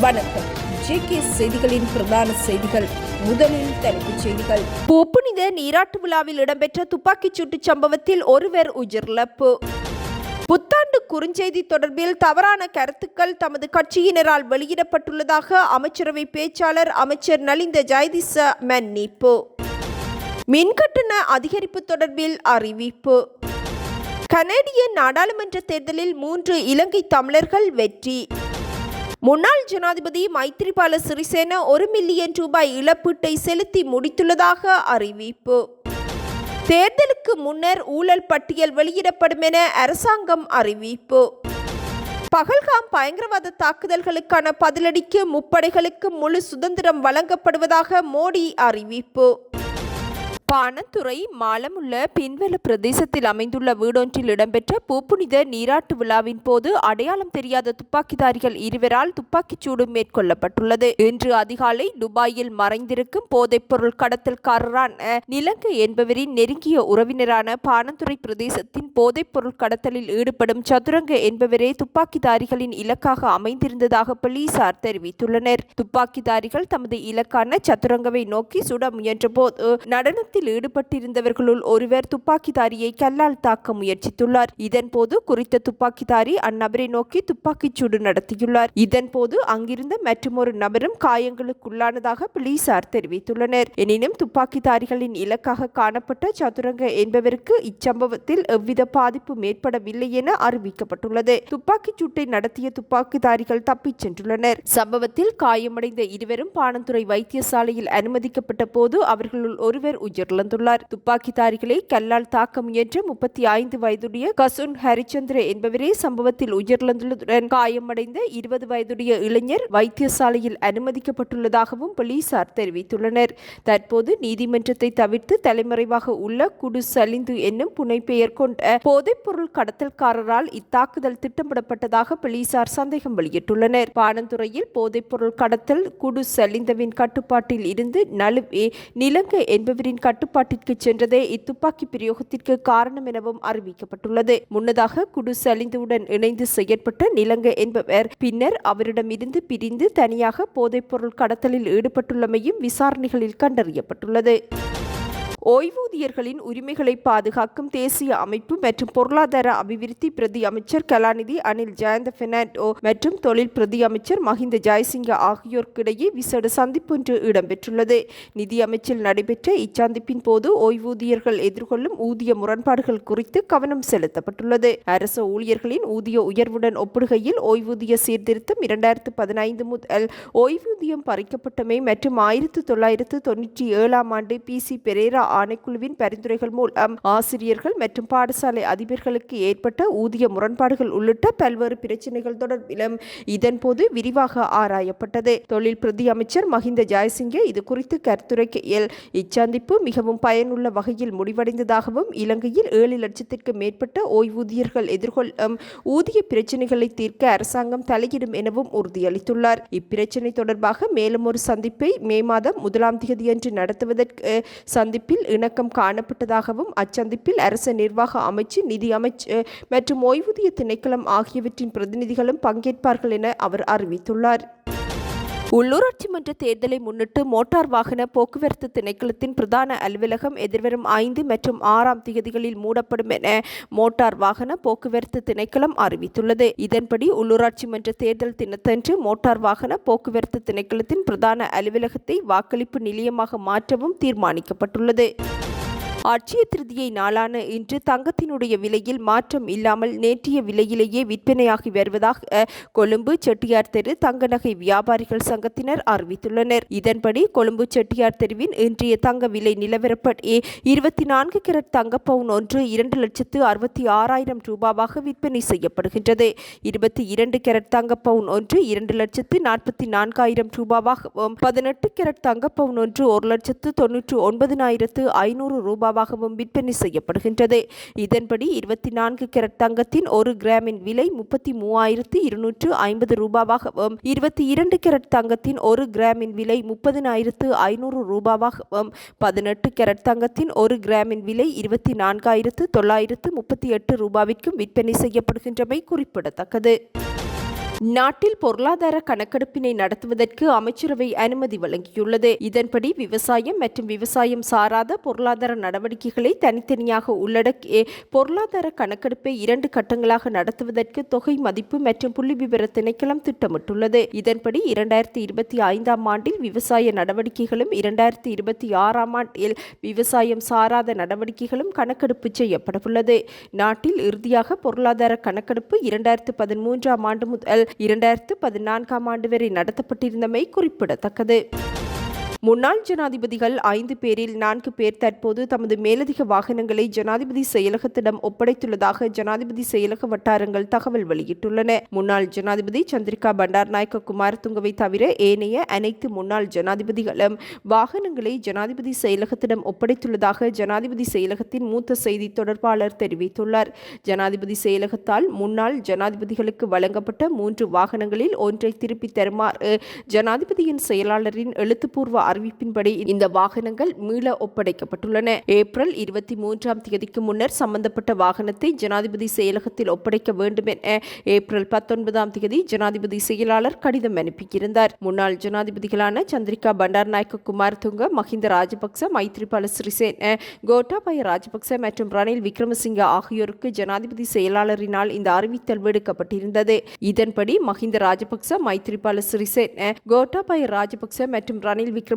வணக்கம். ஜேகே செய்திகளின் பிரதான செய்திகள். முதலில் தலைப்புச் செய்திகள். புனித நீராட்டு விழாவில் இடம்பெற்ற துப்பாக்கிச் சூட்டு சம்பவத்தில் ஒருவர் உயிரிழப்பு. புத்தாண்டு குறுஞ்செய்தி தொடர்பில் தவறான கருத்துக்கள் தமது கட்சியினரால் வெளியிடப்பட்டுள்ளதாக அமைச்சரவை பேச்சாளர் அமைச்சர் நலிந்த ஜெயதிச மன்னிப்பு. மின்கட்டண அதிகரிப்பு தொடர்பில் அறிவிப்பு. கனேடிய நாடாளுமன்ற தேர்தலில் 3 இலங்கை தமிழர்கள் வெற்றி. முன்னாள் ஜனாதிபதி மைத்திரிபால சிறிசேன 1 மில்லியன் ரூபாய் இழப்பீட்டை செலுத்தி முடித்துள்ளதாக அறிவிப்பு. தேர்தலுக்கு முன்னர் ஊழல் பட்டியல் வெளியிடப்படும் என அரசாங்கம் அறிவிப்பு. பகல்காம் பயங்கரவாத தாக்குதல்களுக்கான பதிலடிக்கு முப்படைகளுக்கு முழு சுதந்திரம் வழங்கப்படுவதாக மோடி அறிவிப்பு. பாணந்துறை மாலமுள்ள பின்வெல பிரதேசத்தில் அமைந்துள்ள வீடொன்றில் இடம்பெற்ற பூப்புனித நீராட்டு விழாவின் போது அடையாளம் தெரியாத துப்பாக்கிதாரிகள் 2வரால் துப்பாக்கிச்சூடு மேற்கொள்ளப்பட்டுள்ளது. இன்று அதிகாலை துபாயில் மறைந்திருக்கும் போதைப்பொருள் கடத்தல்காரரான நிலங்க என்பவரின் நெருங்கிய உறவினரான பாணந்துறை பிரதேசத்தின் போதைப்பொருள் கடத்தலில் ஈடுபடும் சதுரங்க என்பவரே துப்பாக்கிதாரிகளின் இலக்காக அமைந்திருந்ததாக போலீசார் தெரிவித்துள்ளனர். துப்பாக்கிதாரிகள் தமது இலக்கான சதுரங்கவை நோக்கி சுட முயன்ற போது நடனத்தில் ஈடுபட்டிருந்தவர்களுள் ஒருவர் துப்பாக்கிதாரியை கல்லால் தாக்க முயற்சித்துள்ளார். இதன்போது குறித்த துப்பாக்கிதாரி அந்நபரை நோக்கி துப்பாக்கிச்சூடு நடத்தியுள்ளார். இதன்போது அங்கிருந்த மற்றொரு நபரும் காயங்களுக்குள்ளானதாக போலீசார் தெரிவித்துள்ளனர். எனினும் துப்பாக்கிதாரிகளின் இலக்காக காணப்பட்ட சதுரங்க என்பவருக்கு இச்சம்பவத்தில் எவ்வித பாதிப்பு ஏற்படவில்லை என அறிவிக்கப்பட்டுள்ளது. துப்பாக்கிச்சூட்டை நடத்திய துப்பாக்கிதாரிகள் தப்பிச் சென்றுள்ளனர். சம்பவத்தில் காயமடைந்த 2வரும் பாணந்துறை வைத்தியசாலையில் அனுமதிக்கப்பட்ட போது அவர்களுள் ஒருவர் உயிரிழந்துள்ளார். துப்பாக்கிதாரிகளை கல்லால் தாக்க முயன்ற 35 வயதுடைய கசுன் ஹரிச்சந்திர என்பவரே சம்பவத்தில் உயிரிழந்துள்ளதுடன் காயமடைந்த 20 வயதுடைய இளைஞர் வைத்தியசாலையில் அனுமதிக்கப்பட்டுள்ளதாகவும் போலீசார் தெரிவித்துள்ளனர். தற்போது நீதிமன்றத்தை தவிர்த்து தலைமறைவாக உள்ள குடு சலிந்து என்னும் புனைப்பெயர் கொண்ட போதைப்பொருள் கடத்தல்காரரால் இத்தாக்குதல் திட்டமிடப்பட்டதாக போலீசார் சந்தேகம் வெளியிட்டுள்ளனர். பாணந்துறையில் போதைப்பொருள் கடத்தல் குடு சலிந்தவின் கட்டுப்பாட்டில் இருந்து நழுவே நிலங்க என்பவரின் கட்டுப்பாட்டிற்கு சென்றதே இத்துப்பாக்கி பிரயோகத்திற்கு காரணம் எனவும் அறிவிக்கப்பட்டுள்ளது. முன்னதாக குடு சலிந்துவுடன் இணைந்து செயற்பட்ட நிலங்க என்பவர் பின்னர் அவரிடமிருந்து பிரிந்து தனியாக போதைப்பொருள் கடத்தலில் ஈடுபட்டுள்ளமையும் விசாரணைகளில் கண்டறியப்பட்டுள்ளது. ஓய்வூதியர்களின் உரிமைகளை பாதுகாக்கும் தேசிய அமைப்பு மற்றும் பொருளாதார அபிவிருத்தி பிரதி அமைச்சர் கலாநிதி அனில் ஜயந்த பெர்னாண்டோ மற்றும் தொழில் பிரதி அமைச்சர் மஹிந்த ஜெயசிங்க ஆகியோருக்கிடையே விசேட சந்திப்பொன்று இடம்பெற்றுள்ளது. நிதி அமைச்சில் நடைபெற்ற இச்சந்திப்பின் போது ஓய்வூதியர்கள் எதிர்கொள்ளும் ஊதிய முரண்பாடுகள் குறித்து கவனம் செலுத்தப்பட்டுள்ளது. அரசு ஊழியர்களின் ஊதிய உயர்வுடன் ஒப்பிடுகையில் ஓய்வூதிய சீர்திருத்தம் 2015 முதல் ஓய்வூதியம் பறிக்கப்பட்டமை மற்றும் 1997 ஆண்டு PC பெரேரா ஆணைக்குழுவின் பரிந்துரைகள் மூலம் ஆசிரியர்கள் மற்றும் பாடசாலை அதிபர்களுக்கு ஏற்பட்ட ஊதிய முரண்பாடுகள் உள்ளிட்ட பல்வேறு பிரச்சினைகள் தொடர்பிலும் இதன்போது விரிவாக ஆராயப்பட்டது. தொழில் பிரதி அமைச்சர் மஹிந்த ஜெயசிங்க இது குறித்து கருத்துரைக்கையில் இச்சந்திப்பு மிகவும் பயனுள்ள வகையில் முடிவடைந்ததாகவும் இலங்கையில் 7 லட்சத்திற்கு மேற்பட்ட ஓய்வூதியர்கள் எதிர்கொள்ளும் ஊதிய பிரச்சினைகளை தீர்க்க அரசாங்கம் தலையிடும் எனவும் உறுதியளித்துள்ளார். இப்பிரச்சினை தொடர்பாக மேலும் ஒரு சந்திப்பை மே மாதம் 1ஆம் தேதியன்று நடத்துவதற்கு சந்திப்பில் இணக்கம் காணப்பட்டதாகவும் அச்சந்திப்பில் அரச நிர்வாக அமைச்சு, நிதி அமைச்சு மற்றும் ஓய்வூதிய திணைக்களம் ஆகியவற்றின் பிரதிநிதிகளும் பங்கேற்பார்கள் என அவர் அறிவித்துள்ளார். உள்ளூராட்சி மன்ற தேர்தலை முன்னிட்டு மோட்டார் வாகன போக்குவரத்து திணைக்களத்தின் பிரதான அலுவலகம் எதிர்வரும் 5 மற்றும் 6ஆம் தேதிகளில் மூடப்படும் என மோட்டார் வாகன போக்குவரத்து திணைக்களம் அறிவித்துள்ளது. இதன்படி உள்ளூராட்சி மன்ற தேர்தல் தினத்தன்று மோட்டார் வாகன போக்குவரத்து திணைக்களத்தின் பிரதான அலுவலகத்தை வாக்களிப்பு நிலையமாக மாற்றவும் தீர்மானிக்கப்பட்டுள்ளது. அட்சய திருதியை நாளான இன்று தங்கத்தினுடைய விலையில் மாற்றம் இல்லாமல் நேற்றைய விலையிலேயே விற்பனையாகி வருவதாக கொழும்பு செட்டியார் தெரு தங்க நகை வியாபாரிகள் சங்கத்தினர் அறிவித்துள்ளனர். இதன்படி கொழும்பு செட்டியார் தெருவின் இன்றைய தங்க விலை நிலவரப்படி 24 கேரட் தங்க பவுன் ஒன்று 2,66,000 ரூபாவாக விற்பனை செய்யப்படுகின்றது. 22 கேரட் தங்க பவுன் ஒன்று 2,44,000 ரூபாவாகவும் 18 கேரட் தங்க பவுன் ஒன்று 1,99,500 ரூபாவாகவும் விற்பனை செய்யப்படுகின்றது. இதன்படி 24 கேரட் தங்கத்தின் 1 கிராமின் விலை 33,250 ரூபாவாகவும் 22 கேரட் தங்கத்தின் 1 கிராமின் விலை 30,500 ரூபாவாகவும் 18 கேரட் தங்கத்தின் 1 கிராமின் விலை 24,938 ரூபாவிற்கும் விற்பனை செய்யப்படுகின்றமை குறிப்பிடத்தக்கது. நாட்டில் பொருளாதார கணக்கெடுப்பினை நடத்துவதற்கு அமைச்சரவை அனுமதி வழங்கியுள்ளது. இதன்படி விவசாயம் மற்றும் விவசாயம் சாராத பொருளாதார நடவடிக்கைகளை தனித்தனியாக உள்ளடக்கி பொருளாதார கணக்கெடுப்பை 2 கட்டங்களாக நடத்துவதற்கு தொகை மதிப்பு மற்றும் புள்ளிவிவர திணைக்களம் திட்டமிட்டுள்ளது. இதன்படி 2025ஆம் ஆண்டில் விவசாய நடவடிக்கைகளும் 2026ஆம் ஆண்டில் விவசாயம் சாராத நடவடிக்கைகளும் கணக்கெடுப்பு செய்யப்படவுள்ளது. நாட்டில் இறுதியாக பொருளாதார கணக்கெடுப்பு 2013ஆம் ஆண்டு முதல் 2014ஆம் ஆண்டு வரை நடத்தப்பட்டிருந்தமை குறிப்பிடத்தக்கது. முன்னாள் ஜனாதிபதிகள் 5 பேரில் 4 பேர் தற்போது தமது மேலதிக வாகனங்களை ஜனாதிபதி செயலகத்திடம் ஒப்படைத்துள்ளதாக ஜனாதிபதி செயலக வட்டாரங்கள் தகவல் வெளியிட்டுள்ளன. முன்னாள் ஜனாதிபதி சந்திரிகா பண்டாரநாயக்க குமாரதுங்கவை தவிர ஏனைய அனைத்து முன்னாள் ஜனாதிபதிகளும் வாகனங்களை ஜனாதிபதி செயலகத்திடம் ஒப்படைத்துள்ளதாக ஜனாதிபதி செயலகத்தின் மூத்த செய்தி தொடர்பாளர் தெரிவித்துள்ளார். ஜனாதிபதி செயலகத்தால் முன்னாள் ஜனாதிபதிகளுக்கு வழங்கப்பட்ட 3 வாகனங்களில் ஒன்றை திருப்பித் தருமாறு ஜனாதிபதியின் செயலாளரின் எழுத்துப்பூர்வ அறிவிப்பின்படி இந்த வாகனங்கள் மீள ஒப்படைக்கப்பட்டுள்ளன. ஏப்ரல் 23ஆம் தேதிக்கு முன்னர் சம்பந்தப்பட்ட வாகனத்தை ஜனாதிபதி செயலகத்தில் ஒப்படைக்க வேண்டும் என ஏப்ரல் 19ஆம் தேதி ஜனாதிபதி செயலாளர் கடிதம் அனுப்பியிருந்தார். முன்னாள் ஜனாதிபதிகளான சந்திரிகா பண்டாரநாயக்க குமாரதுங்க, மஹிந்த ராஜபக்ச, மைத்ரிபால சிறிசேன, கோட்டாபய ராஜபக்ச மற்றும் ரணில் விக்ரமசிங்க ஆகியோருக்கு ஜனாதிபதி செயலாளரினால் இந்த அறிவித்தல் விடுக்கப்பட்டிருந்தது. இதன்படி மஹிந்த ராஜபக்ச, மைத்ரிபால சிறிசேன, கோட்டாபய ராஜபக்ச மற்றும் ரணில் விக்ரமசிங்க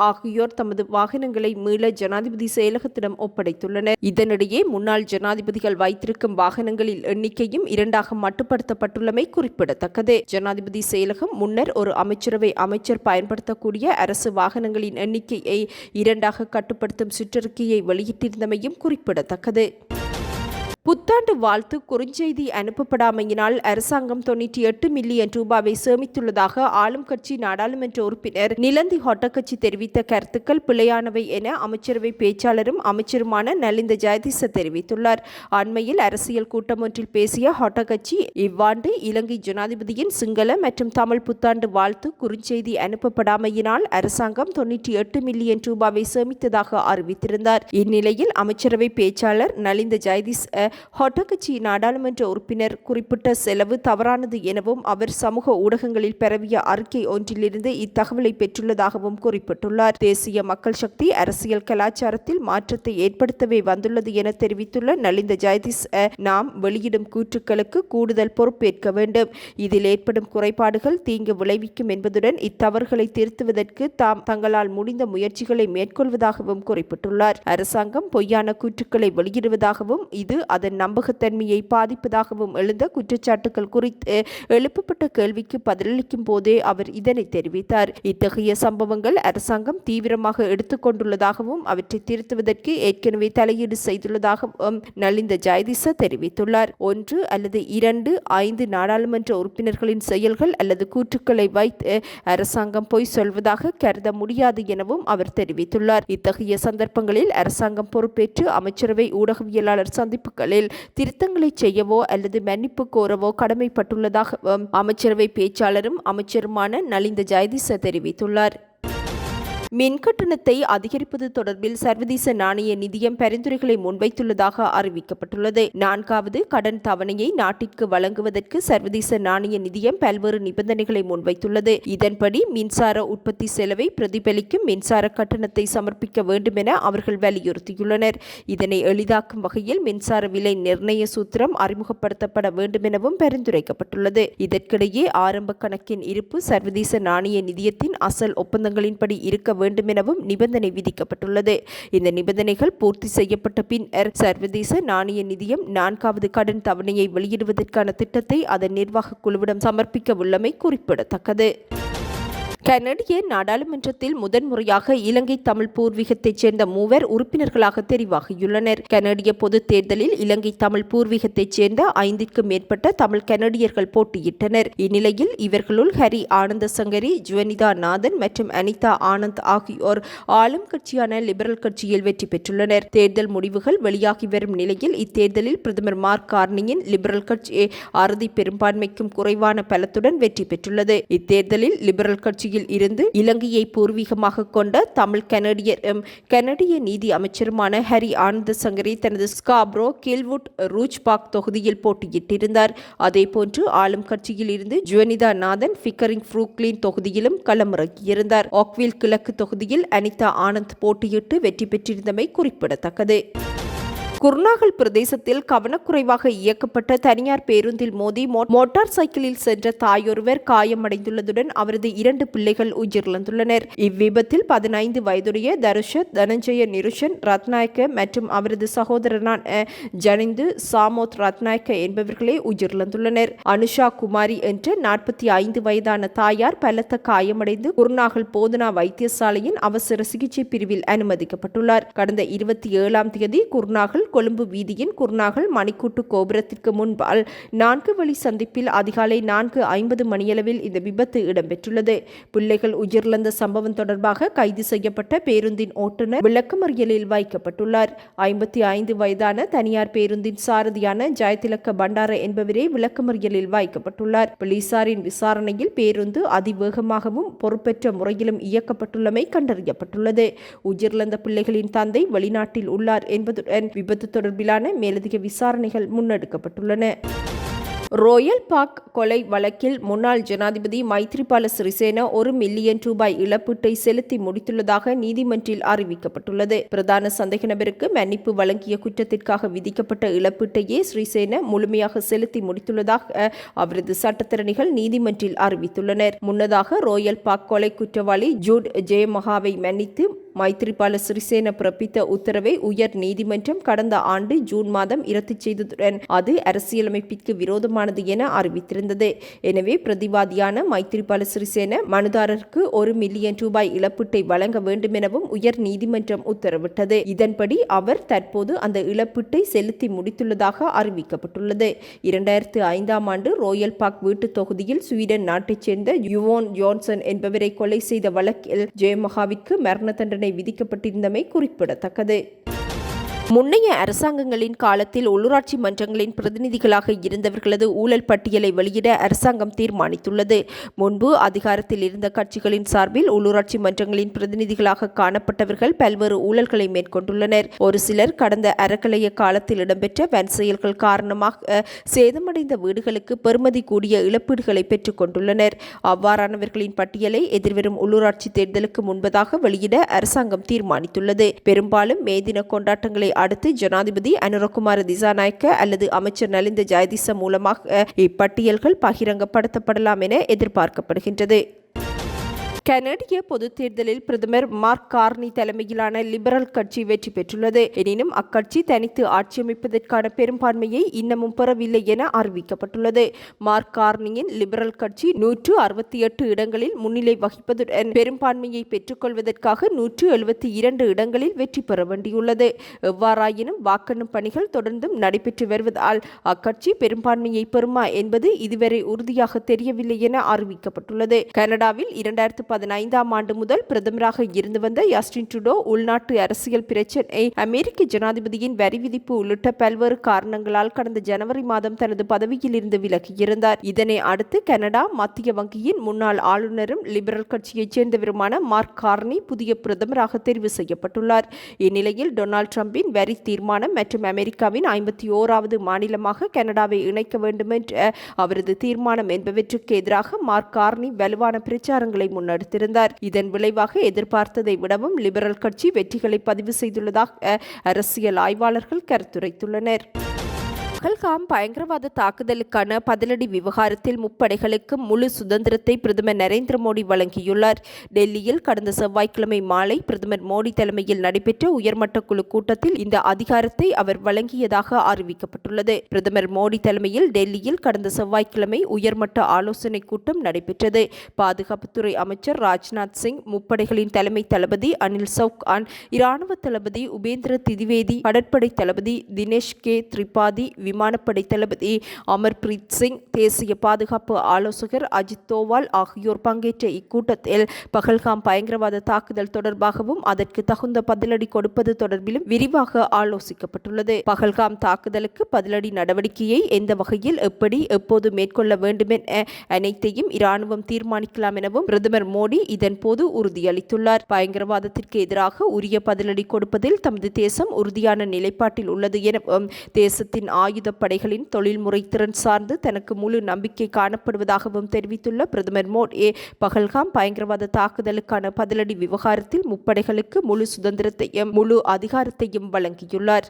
ஆகியோர் தமது வாகனங்களை மீள ஜனாதிபதி செயலகத்திடம் ஒப்படைத்துள்ளனர். இதனிடையே முன்னாள் ஜனாதிபதிகள் வைத்திருக்கும் வாகனங்களில் எண்ணிக்கையும் 2ஆக மட்டுப்படுத்தப்பட்டுள்ளமை குறிப்பிடத்தக்கது. ஜனாதிபதி செயலகம் முன்னர் ஒரு அமைச்சரவை அமைச்சர் பயன்படுத்தக்கூடிய அரசு வாகனங்களின் எண்ணிக்கையை 2ஆக கட்டுப்படுத்தும் சுற்றறிக்கையை வெளியிட்டிருந்தமையும் குறிப்பிடத்தக்கது. புத்தாண்டு வாழ்த்து குறுஞ்செய்தி அனுப்பப்படாமையினால் அரசாங்கம் 98 மில்லியன் ரூபாவை சேமித்துள்ளதாக ஆளும் கட்சி நாடாளுமன்ற உறுப்பினர் நிலந்தி ஹொட்டக்கட்சி தெரிவித்த கருத்துக்கள் பிழையானவை என அமைச்சரவை பேச்சாளரும் அமைச்சருமான நலிந்த ஜெயதிச தெரிவித்துள்ளார். அண்மையில் அரசியல் கூட்டம் ஒன்றில் பேசிய ஹொட்டக்கட்சி இவ்வாண்டு இலங்கை ஜனாதிபதியின் சிங்கள மற்றும் தமிழ் புத்தாண்டு வாழ்த்து குறுஞ்செய்தி அனுப்பப்படாமையினால் அரசாங்கம் 98 மில்லியன் ரூபாவை சேமித்ததாக அறிவித்திருந்தார். இந்நிலையில் அமைச்சரவை பேச்சாளர் நலிந்த ஜெயதிச ஹொட்டக்கட்சி நாடாளுமன்ற உறுப்பினர் குறிப்பிட்ட செலவு தவறானது எனவும் அவர் சமூக ஊடகங்களில் பரவிய அறிக்கை ஒன்றிலிருந்து இத்தகவலை பெற்றுள்ளதாகவும் குறிப்பிட்டுள்ளார். தேசிய மக்கள் சக்தி அரசியல் கலாச்சாரத்தில் மாற்றத்தை ஏற்படுத்தவே வந்துள்ளது என தெரிவித்துள்ள நலிந்த ஜெயதிஸ், நாம் வெளியிடும் கூற்றுக்களுக்கு கூடுதல் பொறுப்பேற்க வேண்டும். இதில் ஏற்படும் குறைபாடுகள் தீங்கு விளைவிக்கும் என்பதுடன் இத்தவறுகளை திருத்துவதற்கு தங்களால் முடிந்த முயற்சிகளை மேற்கொள்வதாகவும் குறிப்பிட்டுள்ளார். அரசாங்கம் பொய்யான கூற்றுக்களை வெளியிடுவதாகவும் இது அதன் நம்பகத்தன்மையை பாதிப்பதாகவும் எழுந்த குற்றச்சாட்டுகள் குறித்து எழுப்பப்பட்ட கேள்விக்கு பதிலளிக்கும் போதே அவர் இதனை தெரிவித்தார். இத்தகைய சம்பவங்கள் அரசாங்கம் தீவிரமாக எடுத்துக்கொண்டுள்ளதாகவும் அவற்றை திருத்துவதற்கு ஏற்கனவே தலையீடு செய்துள்ளதாகவும் நலிந்த ஜெயதிச தெரிவித்துள்ளார். 1 அல்லது 2, 5 நாடாளுமன்ற உறுப்பினர்களின் செயல்கள் அல்லது கூற்றுக்களை வைத்து அரசாங்கம் பொய் சொல்வதாக கருத முடியாது எனவும் அவர் தெரிவித்துள்ளார். இத்தகைய சந்தர்ப்பங்களில் அரசாங்கம் பொறுப்பேற்று அமைச்சரவை ஊடகவியலாளர் சந்திப்புகளில் திருத்தங்களை செய்யவோ அல்லது மன்னிப்பு கோரவோ கடமைப்பட்டுள்ளதாக அமைச்சரவை பேச்சாளரும் அமைச்சருமான நலிந்த ஜெயதிச தெரிவித்துள்ளார். மின் கட்டணத்தை அதிகரிப்பது தொடர்பில் சர்வதேச நாணய நிதியம் பரிந்துரைகளை முன்வைத்துள்ளதாக அறிவிக்கப்பட்டுள்ளது. 4வது கடன் தவணையை நாட்டிற்கு வழங்குவதற்கு சர்வதேச நாணய நிதியம் பல்வேறு நிபந்தனைகளை முன்வைத்துள்ளது. இதன்படி மின்சார உற்பத்தி செலவை பிரதிபலிக்கும் மின்சார கட்டணத்தை சமர்ப்பிக்க வேண்டும் என அவர்கள் வலியுறுத்தியுள்ளனர். இதனை எளிதாக்கும் வகையில் மின்சார விலை நிர்ணய சூத்திரம் அறிமுகப்படுத்தப்பட வேண்டும் எனவும் பரிந்துரைக்கப்பட்டுள்ளது. இதற்கிடையே ஆரம்ப கணக்கின் இருப்பு சர்வதேச நாணய நிதியத்தின் அசல் ஒப்பந்தங்களின்படி இருக்க வேண்டும் எனவும் நிபந்தனை விதிக்கப்பட்டுள்ளது. இந்த நிபந்தனைகள் பூர்த்தி செய்யப்பட்ட பின்னர் சர்வதேச நாணய நிதியம் 4வது கடன் தவணையை வெளியிடுவதற்கான திட்டத்தை அதன் நிர்வாக குழுவிடம் சமர்ப்பிக்க உள்ளமை குறிப்பிடத்தக்கது. கனடிய நாடாளுமன்றத்தில் முதன்முறையாக இலங்கை தமிழ் பூர்வீகத்தைச் சேர்ந்த 3 உறுப்பினர்களாக தெரிவாகியுள்ளனர். கனடிய பொதுத் தேர்தலில் இலங்கை தமிழ் பூர்வீகத்தைச் சேர்ந்த 5க்கும் மேற்பட்ட தமிழ் கனடியர்கள் போட்டியிட்டனர். இந்நிலையில் இவர்களுள் ஹரி ஆனந்த சங்கரி, ஜுவனிதா நாதன் மற்றும் அனிதா ஆனந்த் ஆகியோர் ஆளும் கட்சியான லிபரல் கட்சியில் வெற்றி பெற்றுள்ளனர். தேர்தல் முடிவுகள் வெளியாகி வரும் நிலையில் இத்தேர்தலில் பிரதமர் மார்க் கார்னியின் லிபரல் கட்சி அறுதி பெரும்பான்மைக்கும் குறைவான பலத்துடன் வெற்றி பெற்றுள்ளது. இத்தேர்தலில் லிபரல் கட்சி கொச்சியில் இருந்து இலங்கையை பூர்வீகமாக கொண்ட தமிழ் கனடிய நீதி அமைச்சருமான ஹரி ஆனந்த சங்கரி தனது ஸ்காப்ரோ கில்வுட் ரூஜ்பாக் தொகுதியில் போட்டியிட்டிருந்தார். அதேபோன்று ஆளும் கட்சியில் இருந்து ஜுவனிதா நாதன் பிக்கரிங் புரூக்ளின் தொகுதியிலும் களமிறங்கியிருந்தார். ஆக்வில் கிழக்கு தொகுதியில் அனிதா ஆனந்த் போட்டியிட்டு வெற்றி பெற்றிருந்தமை குறிப்பிடத்தக்கது. குர்நாகல் பிரதேசத்தில் கவனக்குறைவாக இயக்கப்பட்ட தனியார் பேருந்தில் மோதி மோட்டார் சைக்கிளில் சென்ற தாயொருவர் காயமடைந்துள்ளதுடன் அவரது 2 பிள்ளைகள் உயிரிழந்துள்ளனர். இவ்விபத்தில் 15 வயதுடைய தருஷத் தனஞ்சய நிருஷன் ரத்நாயக்க மற்றும் அவரது சகோதரனான ஜனிந்து சாமோத் ரத்நாயக்க என்பவர்களே உயிரிழந்துள்ளனர். அனுஷா குமாரி என்ற 45 வயதான தாயார் பலத்த காயமடைந்து குர்நாகல் போதனா வைத்தியசாலையின் அவசர சிகிச்சை பிரிவில் அனுமதிக்கப்பட்டுள்ளார். கடந்த 27ஆம் தேதி குர்நாகல் கொழும்பு வீதியின் குர்நாகல் மணிக்கூட்டு கோபுரத்திற்கு முன்பால் 4 வழி சந்திப்பில் அதிகாலை 4:50 மணியளவில் இந்த விபத்து இடம்பெற்றுள்ளது. பிள்ளைகள் உயிரிழந்த சம்பவம் தொடர்பாக கைது செய்யப்பட்ட பேருந்தின் ஓட்டுநர் விளக்கமறியலில் வைக்கப்பட்டுள்ளார். 55 வயதான தனியார் பேருந்தின் சாரதியான ஜெயதிலக்க பண்டார என்பவரே விளக்கமறியலில் வைக்கப்பட்டுள்ளார். போலீசாரின் விசாரணையில் பேருந்து அதிவேகமாகவும் பொறுப்பற்ற முறையிலும் இயக்கப்பட்டுள்ளமை கண்டறியப்பட்டுள்ளது. உயிரிழந்த பிள்ளைகளின் தந்தை வெளிநாட்டில் உள்ளார் என்பதுடன் விபத்து தொடர்பிலான மேலதிக விசாரணைகள் முன்னெடுக்கப்பட்டுள்ளன. ரோயல் பார்க் கொலை வழக்கில் முன்னாள் ஜனாதிபதி மைத்ரிபால சிறிசேன 1 மில்லியன் ரூபாய் இழப்பீட்டை செலுத்தி முடித்துள்ளதாக நீதிமன்றில் அறிவிக்கப்பட்டுள்ளது. பிரதான சந்தேக நபருக்கு மன்னிப்பு வழங்கிய குற்றத்திற்காக விதிக்கப்பட்ட இழப்பீட்டையே சிறிசேன முழுமையாக செலுத்தி முடித்துள்ளதாக அவரது சட்டத்தரணிகள் நீதிமன்றில் அறிவித்துள்ளனர். முன்னதாக ரோயல் பார்க் கொலை குற்றவாளி ஜூட் ஜெயமகாவை மன்னித்து மைத்ரிபால சிறிசேன பிறப்பித்த உத்தரவை உயர் நீதிமன்றம் கடந்த ஆண்டு ஜூன் மாதம் இரத்து செய்ததுடன் அது அரசியலமைப்பிற்கு விரோதமானது என அறிவித்திருந்தது. எனவே பிரதிவாதியான மைத்ரிபால சிறிசேன மனுதாரருக்கு 1 மில்லியன் ரூபாய் இழப்பீட்டை வழங்க வேண்டும் எனவும் உயர் நீதிமன்றம் உத்தரவிட்டது. இதன்படி அவர் தற்போது அந்த இழப்பீட்டை செலுத்தி முடித்துள்ளதாக அறிவிக்கப்பட்டுள்ளது. 2005ஆம் ஆண்டு ரோயல் பார்க் வீட்டு தொகுதியில் ஸ்வீடன் நாட்டைச் சேர்ந்த யுவோன் ஜோன்சன் என்பவரை கொலை செய்த வழக்கில் ஜெயமகாவிற்கு மரண தண்டனை விதிக்கப்பட்டிருந்தமை குறிப்பிடத்தக்கது. முன்னைய அரசாங்கங்களின் காலத்தில் உள்ளூராட்சி மன்றங்களின் பிரதிநிதிகளாக இருந்தவர்களது ஊழல் பட்டியலை வெளியிட அரசாங்கம் தீர்மானித்துள்ளது. முன்பு அதிகாரத்தில் இருந்த கட்சிகளின் சார்பில் உள்ளூராட்சி மன்றங்களின் பிரதிநிதிகளாக காணப்பட்டவர்கள் பல்வேறு ஊழல்களை மேற்கொண்டுள்ளனர். ஒரு சிலர் கடந்த அறக்கலைய காலத்தில் இடம்பெற்ற வன் செயல்கள் காரணமாக சேதமடைந்த வீடுகளுக்கு பெறுமதி கூடிய இழப்பீடுகளை பெற்றுக் கொண்டுள்ளனர். அவ்வாறானவர்களின் பட்டியலை எதிர்வரும் உள்ளூராட்சி தேர்தலுக்கு முன்பதாக வெளியிட அரசாங்கம் தீர்மானித்துள்ளது. பெரும்பாலும் மே தின கொண்டாட்டங்களை அடுத்து ஜனாதிபதி அனுரகுமார திசாநாயக்க அல்லது அமைச்சர் நலிந்த ஜெயதிச மூலமாக இப்பட்டியல்கள் பகிரங்கப்படுத்தப்படலாம் என எதிர்பார்க்கப்படுகின்றது. கனடிய பொதுத் தேர்தலில் பிரதமர் மார்க் கார்னி தலைமையிலான லிபரல் கட்சி வெற்றி பெற்றுள்ளது. எனினும் அக்கட்சி தனித்து ஆட்சியமைப்பதற்கான பெரும்பான்மையை இன்னமும் பெறவில்லை என அறிவிக்கப்பட்டுள்ளது. மார்க் கார்னியின் லிபரல் கட்சி 168 இடங்களில் முன்னிலை வகிப்பதுடன் பெரும்பான்மையை பெற்றுக்கொள்வதற்காக 172 இடங்களில் வெற்றி பெற வேண்டியுள்ளது. எவ்வாறாயினும் வாக்கெண்ணும் பணிகள் தொடர்ந்தும் நடைபெற்று வருவதால் அக்கட்சி பெரும்பான்மையை பெறுமா என்பது இதுவரை உறுதியாக தெரியவில்லை என அறிவிக்கப்பட்டுள்ளது. கனடாவில் 2015ஆம் ஆண்டு முதல் பிரதமராக இருந்து வந்த ஜஸ்டின் ட்ரூடோ உள்நாட்டு அரசியல் பிரச்சினை, அமெரிக்க ஜனாதிபதியின் வரி விதிப்பு உள்ளிட்ட பல்வேறு காரணங்களால் கடந்த ஜனவரி மாதம் தனது பதவியில் இருந்து விலகியிருந்தார். இதனை அடுத்து கனடா மத்திய வங்கியின் முன்னாள் ஆளுநரும் லிபரல் கட்சியைச் சேர்ந்தவருமான மார்க் கார்னி புதிய பிரதமராக தெரிவு செய்யப்பட்டுள்ளார். இந்நிலையில் டொனால்ட் ட்ரம்பின் வரி தீர்மானம் மற்றும் அமெரிக்காவின் 51வது மாநிலமாக கனடாவை இணைக்க வேண்டும் என்ற அவரது தீர்மானம் என்பவற்றுக்கு எதிராக மார்க் கார்னி வலுவான பிரச்சாரங்களை முன்னெடுத்திருந்தார். இதன் விளைவாக எதிர்பார்த்ததை விடவும் லிபரல் கட்சி வெற்றிகளை பதிவு செய்துள்ளதாக அரசியல் ஆய்வாளர்கள் கருத்துரைத்துள்ளனர். பஹல்காம் பயங்கரவாத தாக்குதலுக்கான பதிலடி விவகாரத்தில் முப்படைகளுக்கு முழு சுதந்திரத்தை பிரதமர் நரேந்திர மோடி வழங்கியுள்ளார். டெல்லியில் கடந்த செவ்வாய்க்கிழமை மாலை பிரதமர் மோடி தலைமையில் நடைபெற்ற உயர்மட்ட குழு கூட்டத்தில் இந்த அதிகாரத்தை அவர் வழங்கியதாக அறிவிக்கப்பட்டுள்ளது. பிரதமர் மோடி தலைமையில் டெல்லியில் கடந்த செவ்வாய்க்கிழமை உயர்மட்ட ஆலோசனை கூட்டம் நடைபெற்றது. பாதுகாப்புத்துறை அமைச்சர் ராஜ்நாத் சிங், முப்படைகளின் தலைமை தளபதி அனில் சௌகான், இராணுவ தளபதி உபேந்திர திதிவேதி, கடற்படை தளபதி தினேஷ் கே திரிபாதி, விமானப்படை தளபதி அமர்பிரீத் சிங், தேசிய பாதுகாப்பு ஆலோசகர் அஜித் தோவால் ஆகியோர் பங்கேற்ற இக்கூட்டத்தில் பஹல்காம் பயங்கரவாத தாக்குதல் தொடர்பாகவும் அதற்கு தகுந்த பதிலடி கொடுப்பது தொடர்பிலும் விரிவாக ஆலோசிக்கப்பட்டுள்ளது. பஹல்காம் தாக்குதலுக்கு பதிலடி நடவடிக்கையை எந்த வகையில், எப்படி, எப்போது மேற்கொள்ள வேண்டும் என அனைத்தையும் இராணுவம் தீர்மானிக்கலாம் எனவும் பிரதமர் மோடி இதன்போது உறுதியளித்துள்ளார். பயங்கரவாதத்திற்கு எதிராக உரிய பதிலடி கொடுப்பதில் தமது தேசம் உறுதியான நிலைப்பாட்டில் உள்ளது எனவும், தேசத்தின் ஆயுதப் படைகளின் தொழில்முறை திறன் சார்ந்து தனக்கு முழு நம்பிக்கை காணப்படுவதாகவும் தெரிவித்துள்ள பிரதமர் மோடி, பஹல்காம் பயங்கரவாத தாக்குதலுக்கான பதிலடி விவகாரத்தில் முப்படைகளுக்கு முழு சுதந்திரத்தையும் முழு அதிகாரத்தையும் வழங்கியுள்ளார்.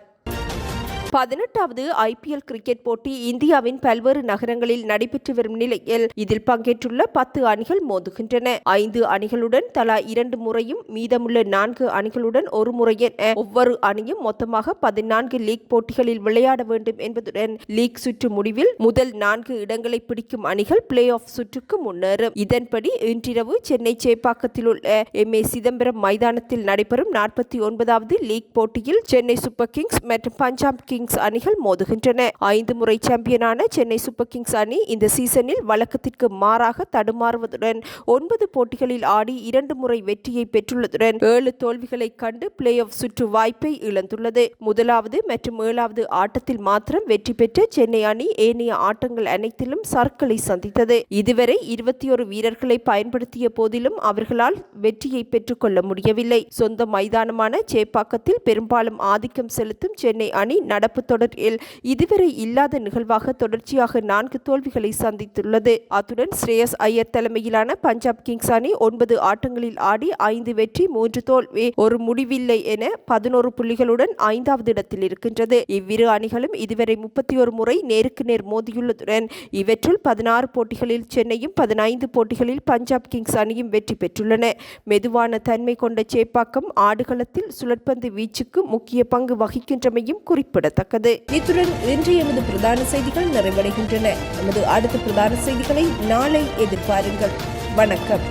18வது IPL கிரிக்கெட் போட்டி இந்தியாவின் பல்வேறு நகரங்களில் நடைபெற்று வரும் நிலையில் இதில் பங்கேற்றுள்ள 10 அணிகள் மோதுகின்றன. 5 அணிகளுடன் தலா 2 முறையும் மீதமுள்ள 4 அணிகளுடன் ஒரு முறை என ஒவ்வொரு அணியும் மொத்தமாக 14 லீக் போட்டிகளில் விளையாட வேண்டும் என்பதுடன் லீக் சுற்று முடிவில் முதல் 4 இடங்களை பிடிக்கும் அணிகள் பிளே ஆஃப் சுற்றுக்கு முன்னேறும். இதன்படி இன்றிரவு சென்னை சேப்பாக்கத்தில் உள்ள MA சிதம்பரம் மைதானத்தில் நடைபெறும் 49வது லீக் போட்டியில் சென்னை சூப்பர் கிங்ஸ் மற்றும் பஞ்சாப் கிங்ஸ் அணிகள் மோதுகின்றன. 5 முறை சாம்பியனான சென்னை சூப்பர் கிங்ஸ் அணி இந்த சீசனில் வழக்கத்திற்கு மாறாக தடுமாறுவதுடன் 9 போட்டிகளில் ஆடி 2 முறை வெற்றியை பெற்றுள்ளதுடன் 7 தோல்விகளை கண்டு பிளே ஆஃப் சுற்று வாய்ப்பை இழந்துள்ளது. முதலாவது மற்றும் 7வது ஆட்டத்தில் மாத்திரம் வெற்றி பெற்ற சென்னை அணி ஏனைய ஆட்டங்கள் அனைத்திலும் சறுக்கலை சந்தித்தது. இதுவரை 21 வீரர்களை பயன்படுத்திய போதிலும் அவர்களால் வெற்றியை பெற்றுக்கொள்ள முடியவில்லை. சொந்த மைதானமான சேப்பாக்கத்தில் பெரும்பாலும் ஆதிக்கம் செலுத்தும் சென்னை அணி நடப்பு தொடரில் இதுவரை இல்லாத நிகழ்வாக தொடர்ச்சியாக 4 தோல்விகளை சந்தித்துள்ளது. அத்துடன் ஸ்ரேயஸ் ஐயர் தலைமையிலான பஞ்சாப் கிங்ஸ் அணி 9 ஆட்டங்களில் ஆடி 5 வெற்றி 3 தோல்வி 1 முடிவில்லை என 11 புள்ளிகளுடன் 5வது இடத்தில் இருக்கின்றது. இவ்விரு அணிகளும் இதுவரை 31 முறை நேருக்கு நேர் மோதியுள்ளதுடன் இவற்றுள் 16 போட்டிகளில் சென்னையும் 15 போட்டிகளில் பஞ்சாப் கிங்ஸ் அணியும் வெற்றி பெற்றுள்ளன. மெதுவான தன்மை கொண்ட சேப்பாக்கம் ஆடுகளத்தில் சுழற்பந்து வீச்சுக்கு முக்கிய பங்கு வகிக்கின்றமையும் குறிப்பிடத்தக்கது. இத்துடன் இன்றைய எமது பிரதான செய்திகள் நிறைவடைகின்றன. நமது அடுத்த பிரதான செய்திகளை நாளை எதிர்பாருங்கள். வணக்கம்.